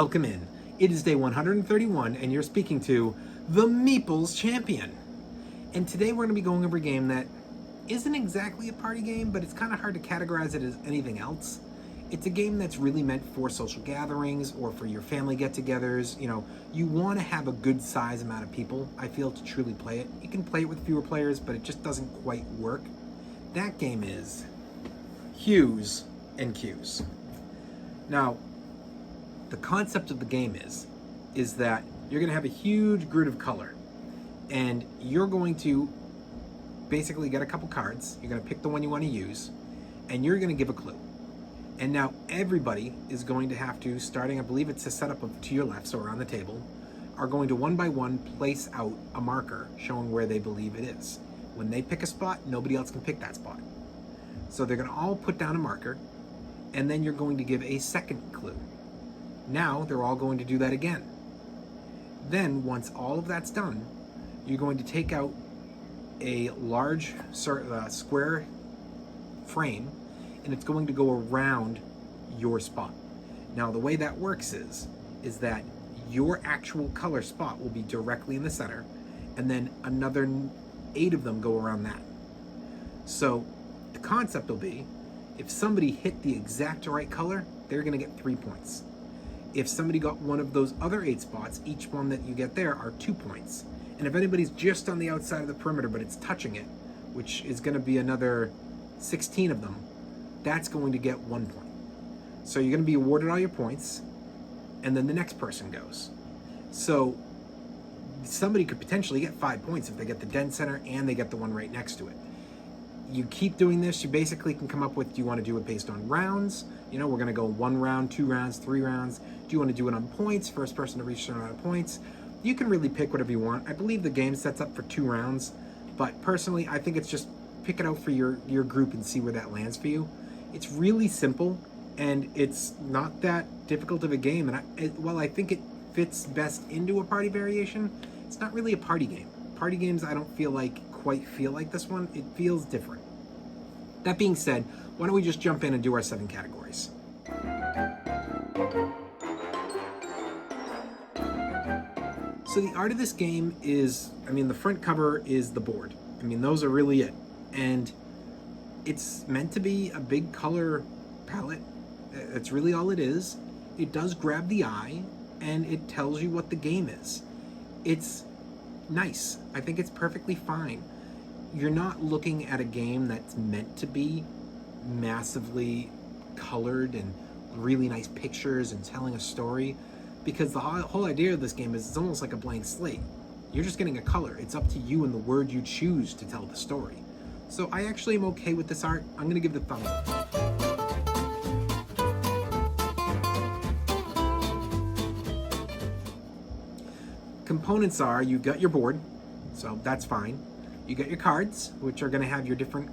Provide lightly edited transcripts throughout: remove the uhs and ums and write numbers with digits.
Welcome in. It is day 131 and you're speaking to the Meeples Champion. And today we're going to be going over a game that isn't exactly a party game, but it's kind of hard to categorize it as anything else. It's a game that's really meant for social gatherings or for your family get-togethers. You know, you want to have a good size amount of people, I feel, to truly play it. You can play it with fewer players, but it just doesn't quite work. That game is Hues and Cues. Now, the concept of the game is that you're going to have a huge grid of color, and you're going to basically get a couple cards. You're going to pick the one you want to use, and you're going to give a clue. And now everybody is going to have to, starting, I believe it's a setup of to your left, so around the table, are going to one by one place out a marker showing where they believe it is. When they pick a spot, nobody else can pick that spot. So they're going to all put down a marker, and then you're going to give a second clue. Now they're all going to do that again. Then once all of that's done, you're going to take out a large square frame, and it's going to go around your spot. Now the way that works is that your actual color spot will be directly in the center, and then another 8 of them go around that. So the concept will be, if somebody hit the exact right color, they're going to get 3 points. If somebody got one of those other 8 spots, each one that you get there are 2 points. And if anybody's just on the outside of the perimeter but it's touching it, which is going to be another 16 of them, that's going to get 1 point. So you're going to be awarded all your points, and then the next person goes. So somebody could potentially get 5 points if they get the dead center and they get the one right next to it. You keep doing this, you basically can come up with, do you want to do it based on rounds? You know, we're going to go 1 round, 2 rounds, 3 rounds. Do you want to do it on points, first person to reach a certain amount of points? You can really pick whatever you want. I believe the game sets up for 2 rounds, but personally, I think it's just pick it out for your group and see where that lands for you. It's really simple, and it's not that difficult of a game. And while I think it fits best into a party variation, it's not really a party game. Party games, I don't quite feel like this one. It feels different. That being said, why don't we just jump in and do our 7 categories. So the art of this game is, the front cover is the board. Those are really it. And it's meant to be a big color palette. That's really all it is. It does grab the eye, and it tells you what the game is. It's nice. I think it's perfectly fine. You're not looking at a game that's meant to be massively colored and really nice pictures and telling a story, because the whole idea of this game is it's almost like a blank slate. You're just getting a color. It's up to you and the word you choose to tell the story. So I actually am okay with this art. I'm going to give it a thumbs up. Components are, you got your board, so that's fine. You got your cards, which are going to have your different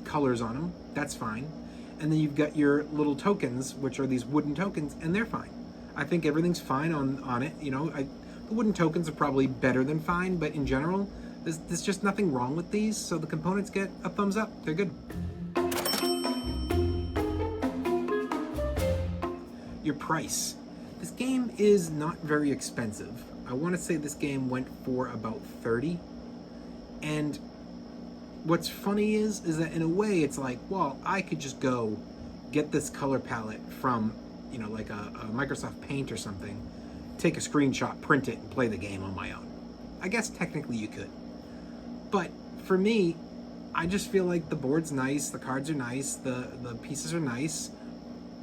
colors on them. That's fine. And then you've got your little tokens, which are these wooden tokens, and they're fine. I think everything's fine on it. You know, the wooden tokens are probably better than fine, but in general, there's just nothing wrong with these, so the components get a thumbs up. They're good. Your price. This game is not very expensive. I want to say this game went for about 30. And what's funny is that in a way it's like, well, I could just go get this color palette from, like a Microsoft Paint or something, take a screenshot, print it, and play the game on my own. I guess technically you could. But for me, I just feel like the board's nice, the cards are nice, the pieces are nice.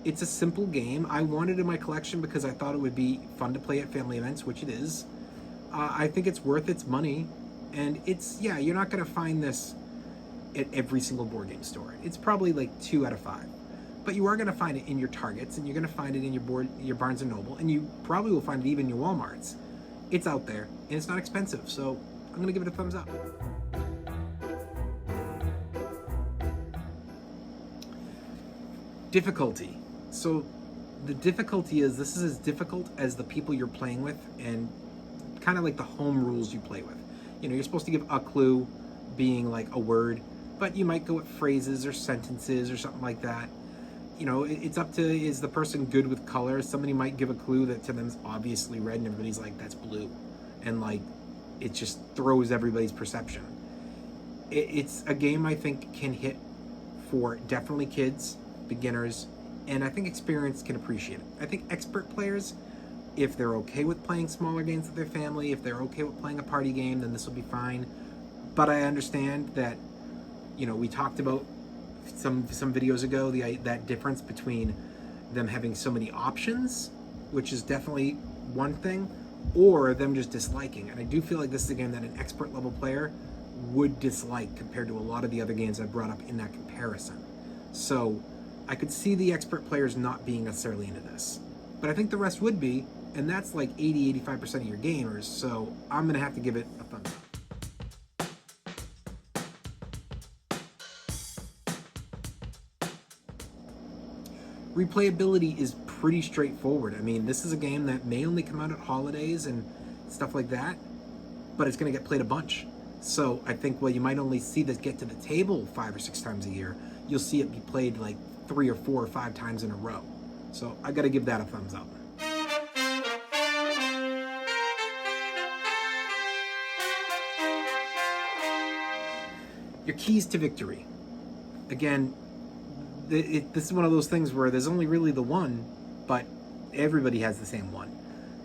It's a simple game. I wanted it in my collection because I thought it would be fun to play at family events, which it is. I think it's worth its money. And you're not going to find this at every single board game store. It's probably like 2 out of 5. But you are going to find it in your Targets, and you're going to find it in your Barnes & Noble, and you probably will find it even in your Walmarts. It's out there, and it's not expensive, so I'm going to give it a thumbs up. Difficulty. So the difficulty is, this is as difficult as the people you're playing with, and kind of like the home rules you play with. You're supposed to give a clue being like a word, but you might go with phrases or sentences or something like that. you know, it's up to, is the person good with color? Somebody might give a clue that to them is obviously red, and everybody's like, that's blue. And like, it just throws everybody's perception. It's a game I think can hit for definitely kids, beginners, and I think experienced can appreciate it. I think expert players, if they're okay with playing smaller games with their family, if they're okay with playing a party game, then this will be fine. But I understand that, you know, we talked about some videos ago, that difference between them having so many options, which is definitely one thing, or them just disliking. And I do feel like this is a game that an expert level player would dislike compared to a lot of the other games I brought up in that comparison. So I could see the expert players not being necessarily into this, but I think the rest would be, and that's like 80-85% of your gamers, so I'm gonna have to give it a thumbs up. Replayability is pretty straightforward. I mean, this is a game that may only come out at holidays and stuff like that, but it's going to get played a bunch. So I think, well, you might only see this get to the table 5 or 6 times a year. You'll see it be played like 3 or 4 or 5 times in a row. So I got to give that a thumbs up. Your keys to victory. Again, this is one of those things where there's only really the one, but everybody has the same one.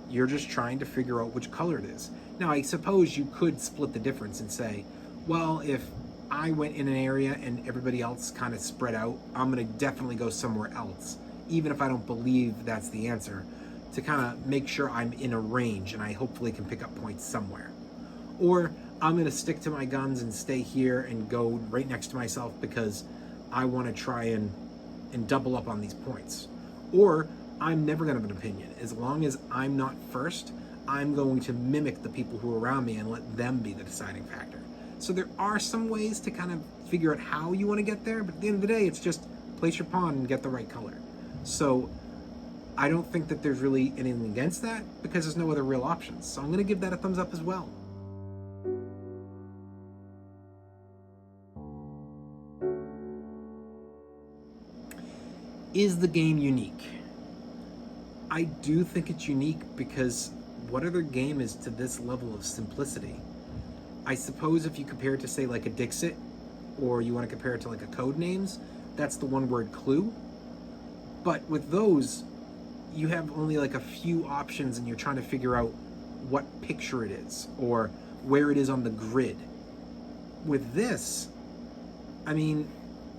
You're just trying to figure out which color it is. Now, I suppose you could split the difference and say, well, if I went in an area and everybody else kind of spread out, I'm going to definitely go somewhere else, even if I don't believe that's the answer, to kind of make sure I'm in a range and I hopefully can pick up points somewhere. Or I'm going to stick to my guns and stay here and go right next to myself because I want to try and double up on these points. Or I'm never going to have an opinion. As long as I'm not first, I'm going to mimic the people who are around me and let them be the deciding factor. So there are some ways to kind of figure out how you want to get there, but at the end of the day, it's just place your pawn and get the right color. So I don't think that there's really anything against that because there's no other real options. So I'm going to give that a thumbs up as well. Is the game unique? I do think it's unique because what other game is to this level of simplicity? I suppose if you compare it to, say, like a Dixit, or you want to compare it to like a Codenames, that's the one-word clue. But with those, you have only like a few options and you're trying to figure out what picture it is or where it is on the grid. With this, I mean,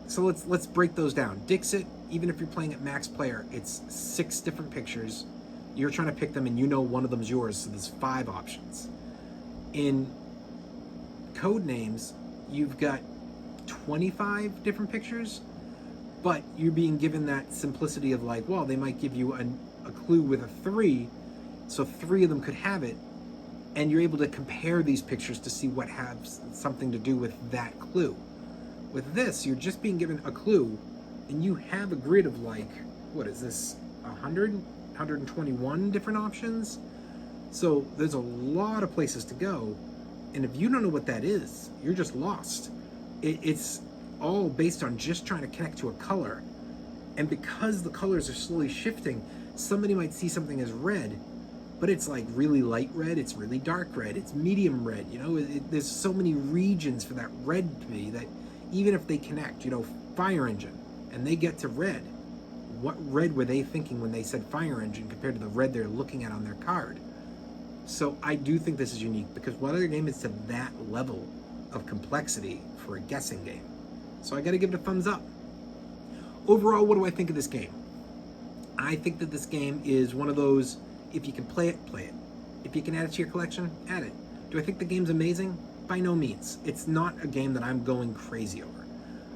so let's break those down. Dixit, even if you're playing at max player, it's 6 different pictures. You're trying to pick them and you know one of them's yours, so there's 5 options. In Codenames, you've got 25 different pictures, but you're being given that simplicity of like, well, they might give you a clue with a 3, so 3 of them could have it, and you're able to compare these pictures to see what has something to do with that clue. With this, you're just being given a clue, and you have a grid of like, what is this, 121 different options? So there's a lot of places to go, and if you don't know what that is, you're just lost. It's all based on just trying to connect to a color, and because the colors are slowly shifting, somebody might see something as red, but it's like really light red, it's really dark red, it's medium red, you know, there's so many regions for that red to be that even if they connect, you know, fire engine, and they get to red, what red were they thinking when they said fire engine compared to the red they're looking at on their card? So I do think this is unique because what other game is to that level of complexity for a guessing game? So I gotta give it a thumbs up. Overall, what do I think of this game? I think that this game is one of those, if you can play it, play it. If you can add it to your collection, add it. Do I think the game's amazing? By no means. It's not a game that I'm going crazy over.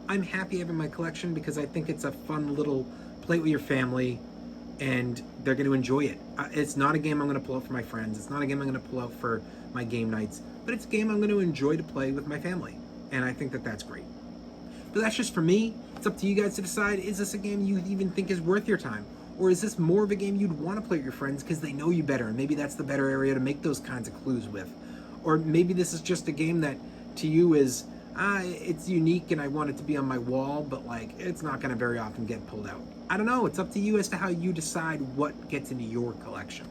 I'm happy having my collection because I think it's a fun little play with your family and they're going to enjoy it. It's not a game I'm going to pull out for my friends. It's not a game I'm going to pull out for my game nights, but it's a game I'm going to enjoy to play with my family. And I think that that's great. But that's just for me. It's up to you guys to decide, is this a game you even think is worth your time? Or is this more of a game you'd want to play with your friends because they know you better and maybe that's the better area to make those kinds of clues with? Or maybe this is just a game that to you is it's unique and I want it to be on my wall, but like it's not going to very often get pulled out. I don't know. It's up to you as to how you decide what gets into your collection.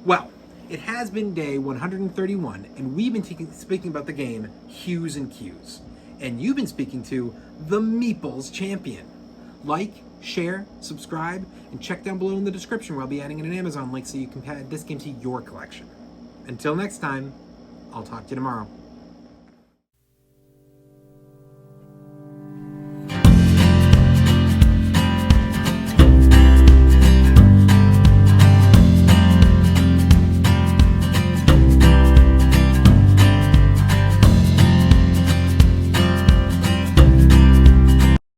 Well, it has been day 131, and we've been speaking about the game Hues and Cues. And you've been speaking to the Meeples Champion. Like, share, subscribe, and check down below in the description where I'll be adding in an Amazon link so you can add this game to your collection. Until next time, I'll talk to you tomorrow.